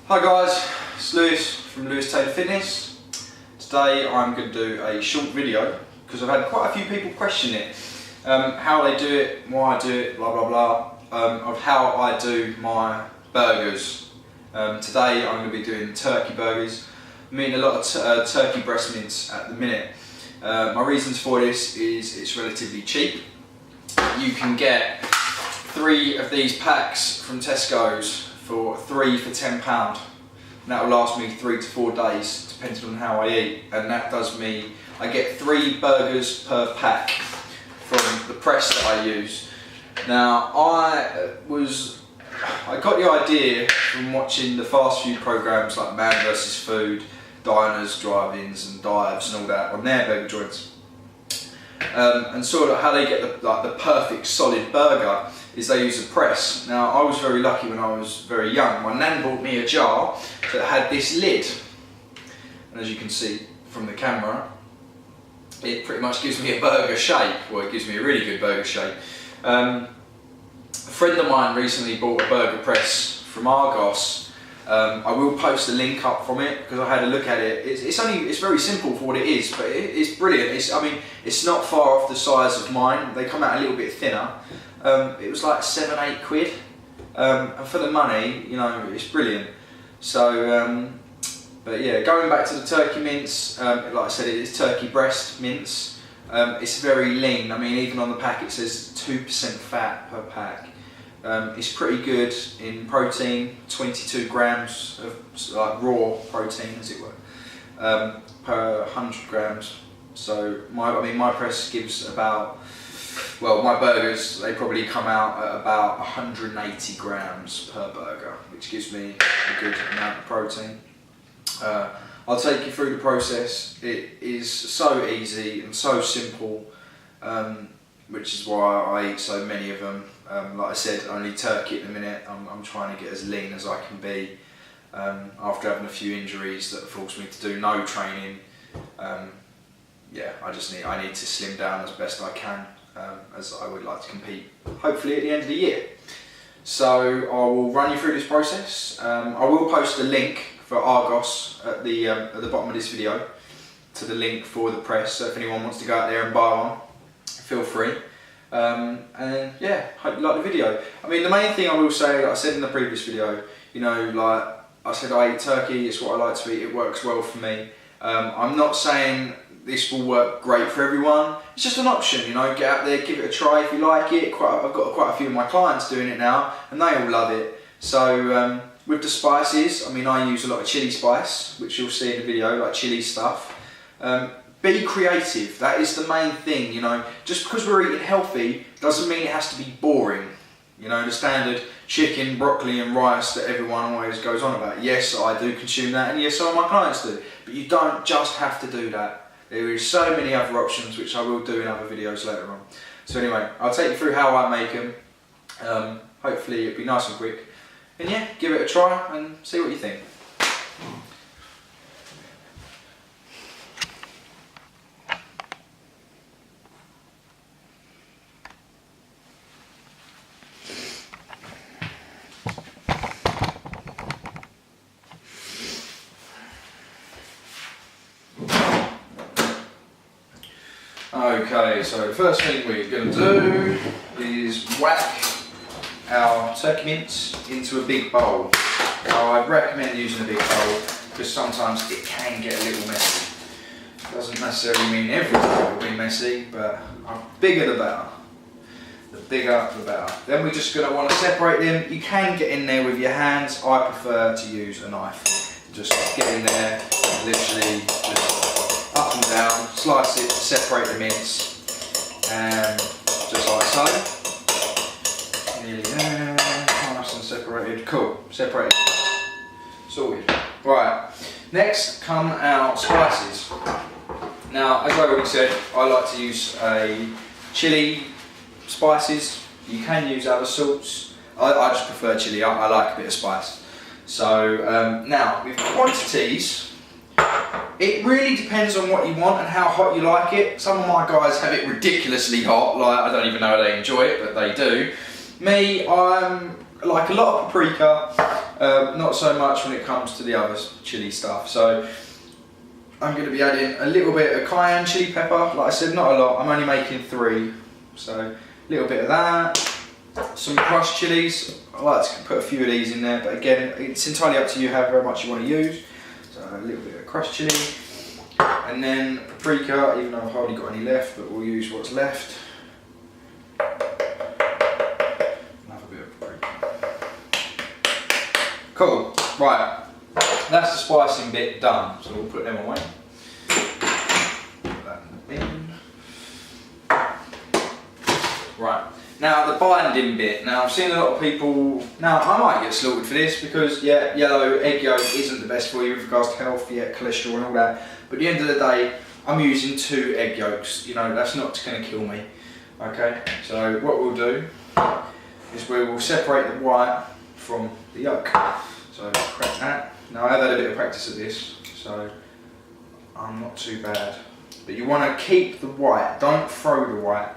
Hi guys, it's Lewis from Lewis Taylor Fitness. Today I'm going to do a short video because I've had quite a few people question it. How they do it, why I do it, blah blah blah, of how I do my burgers. Today I'm going to be doing turkey burgers. I'm eating a lot of turkey breast mince at the minute. My reasons for this is it's relatively cheap. You can get 3 of these packs from Tesco's for 3 for £10, and that will last me 3 to 4 days depending on how I eat, and that does me, I get 3 burgers per pack from the press that I use. Now I got the idea from watching the fast food programs like Man vs Food, Diners, Drive-Ins and Dives and all that on their burger joints, and sort of how they get the perfect solid burger is they use a press. Now I was very lucky when I was very young. My nan bought me a jar that had this lid, and as you can see from the camera, it pretty much gives me a burger shape. Well, it gives me a really good burger shape. A friend of mine recently bought a burger press from Argos. I will post a link up from it because I had a look at it. It's very simple for what it is, but it's brilliant. It's not far off the size of mine. They come out a little bit thinner. It was like 7-8 quid, and for the money, you know, it's brilliant. So, but yeah, going back to the turkey mince, like I said, it is turkey breast mince. It's very lean. I mean, even on the pack it says 2% fat per pack. It's pretty good in protein, 22 grams of like raw protein, as it were, per 100 grams. So my press gives about, well, my burgers, they probably come out at about 180 grams per burger, which gives me a good amount of protein. I'll take you through the process. It is so easy and so simple, which is why I eat so many of them. Like I said, only turkey at the minute. I'm trying to get as lean as I can be after having a few injuries that forced me to do no training. Yeah, I need to slim down as best I can, as I would like to compete, hopefully at the end of the year. So I will run you through this process. I will post a link for Argos at the bottom of this video to the link for the press, so if anyone wants to go out there and buy one, feel free. And yeah, hope you like the video. I mean, the main thing I will say, like I said in the previous video, you know, like I said, I eat turkey, it's what I like to eat, it works well for me. I'm not saying this will work great for everyone, it's just an option, you know, get out there, give it a try if you like it. I've got quite a few of my clients doing it now, and they all love it. So with the spices, I mean, I use a lot of chili spice, which you'll see in the video, like chili stuff. Be creative, that is the main thing, you know. Just because we're eating healthy doesn't mean it has to be boring. You know, the standard chicken, broccoli and rice that everyone always goes on about. Yes, I do consume that, and yes, some of my clients do. But you don't just have to do that. There is so many other options, which I will do in other videos later on. So anyway, I'll take you through how I make them. Hopefully it'll be nice and quick. And yeah, give it a try and see what you think. Okay, so the first thing we're going to do is whack our turkey mince into a big bowl. Now I recommend using a big bowl because sometimes it can get a little messy. Doesn't necessarily mean everything will be messy, but the bigger the better. The bigger the better. Then we're just going to want to separate them. You can get in there with your hands. I prefer to use a knife. Just get in there and literally just up and down, slice it, separate the mince, and just like so. Nearly there, nice and separated. Cool, separated, sorted. Right, next come our spices. Now, as I already said, I like to use chili spices. You can use other salts. I just prefer chili. I like a bit of spice. So now with quantities, it really depends on what you want and how hot you like it. Some of my guys have it ridiculously hot, like I don't even know how they enjoy it, but they do. Me, I'm like a lot of paprika, Not so much when it comes to the other chili stuff. So I'm going to be adding a little bit of cayenne chili pepper. Like I said, not a lot. I'm only making 3, so a little bit of that. Some crushed chilies. I like to put a few of these in there, but again, it's entirely up to you how very much you want to use. So a little bit of crushed chili, and then paprika. Even though I've hardly got any left, but we'll use what's left. Another bit of paprika. Cool. Right. That's the spicing bit done. So we'll put them away. Put that in the bin. Right. Now the binding bit. Now I've seen a lot of people. Now I might get slaughtered for this because yeah, yellow egg yolk isn't the best for you with regards to health, yeah, cholesterol and all that. But at the end of the day, I'm using 2 egg yolks. You know, that's not going to kill me. Okay. So what we'll do is we will separate the white from the yolk. So crack that. Now I've had a bit of practice at this, so I'm not too bad. But you want to keep the white. Don't throw the white.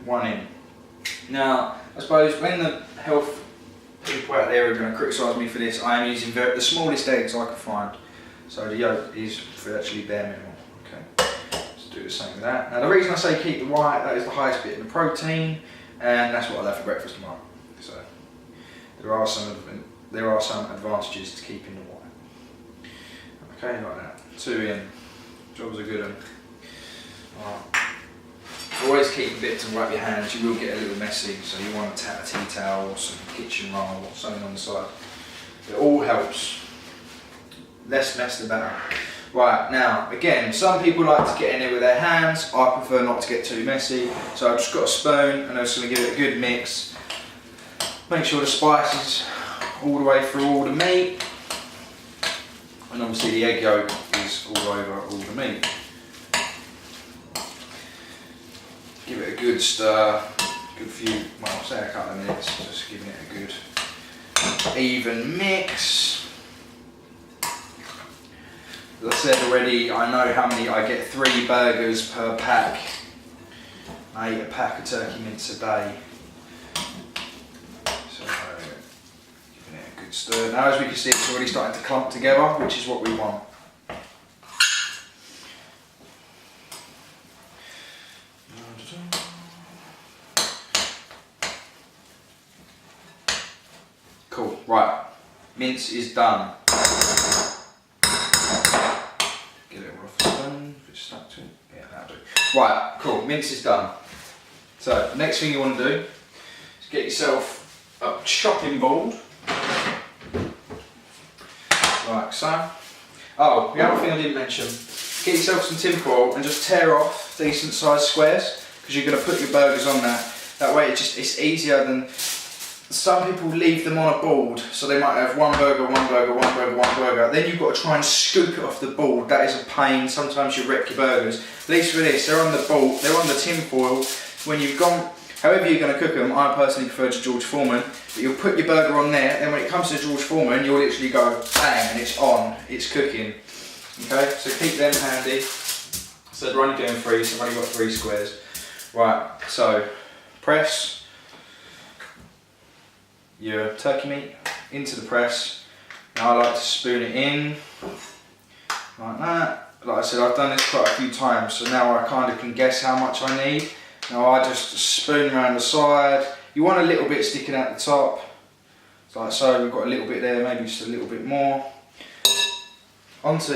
1 in. Now, I suppose when the health people out there are going to criticise me for this, I am using the smallest eggs I can find. So the yolk is virtually bare minimum. Okay, let's do the same with that. Now the reason I say keep the white, that is the highest bit in the protein, and that's what I'll have for breakfast tomorrow. So there are some advantages to keeping the white. Okay, like that. 2 in. Jobs are good. Right. Always keep a bit to wipe your hands. You will get a little messy, so you want a tea towel or some kitchen roll or something on the side. It all helps. Less mess the better. Right, now again, some people like to get in there with their hands. I prefer not to get too messy, so I've just got a spoon and I'm just going to give it a good mix. Make sure the spices all the way through all the meat, and obviously the egg yolk is all over all the meat. Give it a good stir, good few, well, say a couple of minutes, just giving it a good even mix. As I said already, I know how many, I get 3 burgers per pack. I eat a pack of turkey mince a day. So, giving it a good stir. Now as we can see, it's already starting to clump together, which is what we want. Cool, right, mince is done. Get it off the spoon, if it's stuck to it. Yeah, that'll do. Right, cool, mince is done. So, next thing you want to do is get yourself a chopping board. Like so. Oh, the other thing I didn't mention, get yourself some tin foil and just tear off decent sized squares, because you're going to put your burgers on that. That way it's easier than, some people leave them on a board, so they might have one burger, one burger, one burger, one burger. Then you've got to try and scoop it off the board. That is a pain. Sometimes you wreck your burgers. At least with this, they're on the board, they're on the tin foil. When you've gone, however you're going to cook them, I personally prefer to George Foreman, but you'll put your burger on there, and when it comes to George Foreman, you'll literally go bang, and it's on, it's cooking. Okay, so keep them handy. So we're only doing 3, so I've only got 3 squares. Right, so press your turkey meat into the press. Now I like to spoon it in like that. Like I said, I've done this quite a few times, so now I kind of can guess how much I need. Now I just spoon around the side. You want a little bit sticking out the top. So like so, we've got a little bit there, maybe just a little bit more. Onto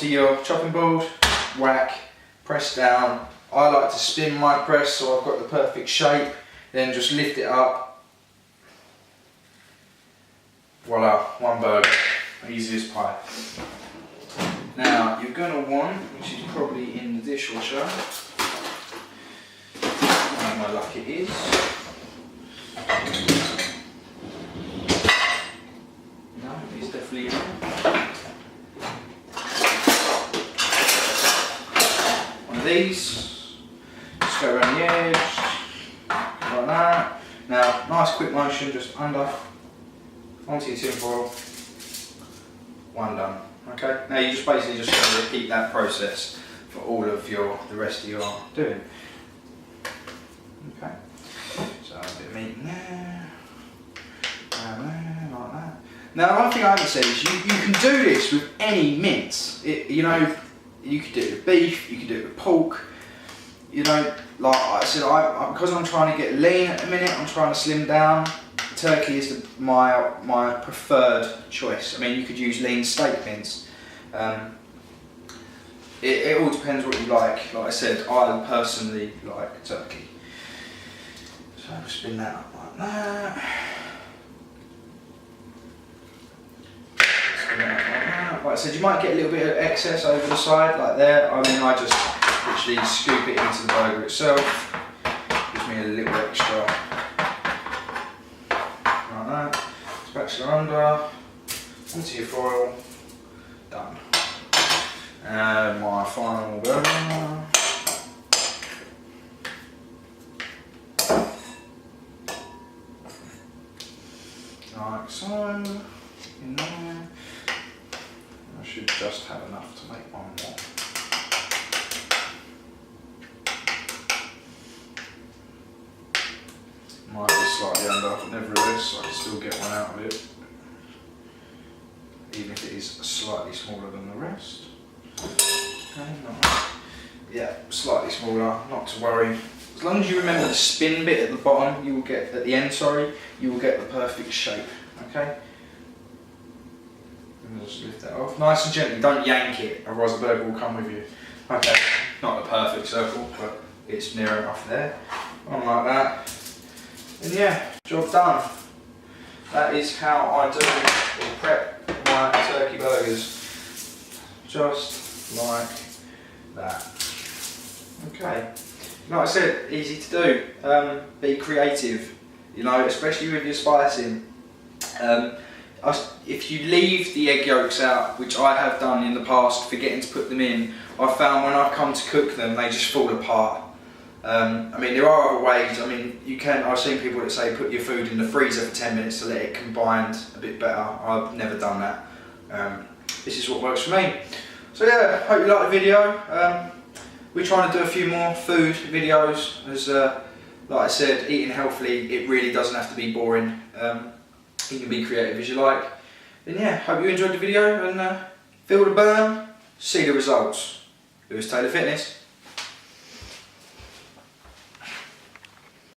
your chopping board, whack, press down. I like to spin my press so I've got the perfect shape, then just lift it up. Voila, one burger, easy as pie. Now you're going to want, which is probably in the dishwasher, and my luck it is. No, it's definitely in there. One of these, just go around the edge, like that. Now, nice quick motion, just under. Onto your tin foil, one done. Okay, now you just basically just got to repeat that process for all of the rest of your doing. Okay, so a bit of meat in there, and there, like that. Now, one thing I haven't said is you can do this with any mince. You know, you could do it with beef, you could do it with pork. You know, like I said, because I'm trying to get lean at the minute, I'm trying to slim down. Turkey is my preferred choice. I mean, you could use lean steak mince. It all depends what you like. Like I said, I personally like turkey. So I'll spin that up like that. Spin that up like that. Like I said, you might get a little bit of excess over the side, like there. I mean, I just literally scoop it into the burger itself. Gives me a little extra. Like that. Spatula under. Into your foil. Done. And my final burger. Like so. In there. I should just have enough to make one more. Might be slightly under, nevertheless, so I can still get one out of it. Even if it is slightly smaller than the rest. Okay, nice. Yeah, slightly smaller, not to worry. As long as you remember the spin bit at the bottom, you will get, at the end, sorry, you will get the perfect shape, okay? And just lift that off, nice and gently, don't yank it, otherwise the burger will come with you. Okay, not the perfect circle, but it's near enough there. On like that. And yeah, job done. That is how I do or prep my turkey burgers. Just like that. Okay. Like I said, easy to do. Be creative, you know, especially with your spicing. If you leave the egg yolks out, which I have done in the past, forgetting to put them in, I've found when I've come to cook them, they just fall apart. I mean, there are other ways. I mean, you can. I've seen people that say put your food in the freezer for 10 minutes to let it combine a bit better. I've never done that. This is what works for me. So yeah, hope you liked the video. We're trying to do a few more food videos. As like I said, eating healthily, it really doesn't have to be boring. You can be creative as you like. And yeah, hope you enjoyed the video and feel the burn, see the results. Lewis Taylor Fitness.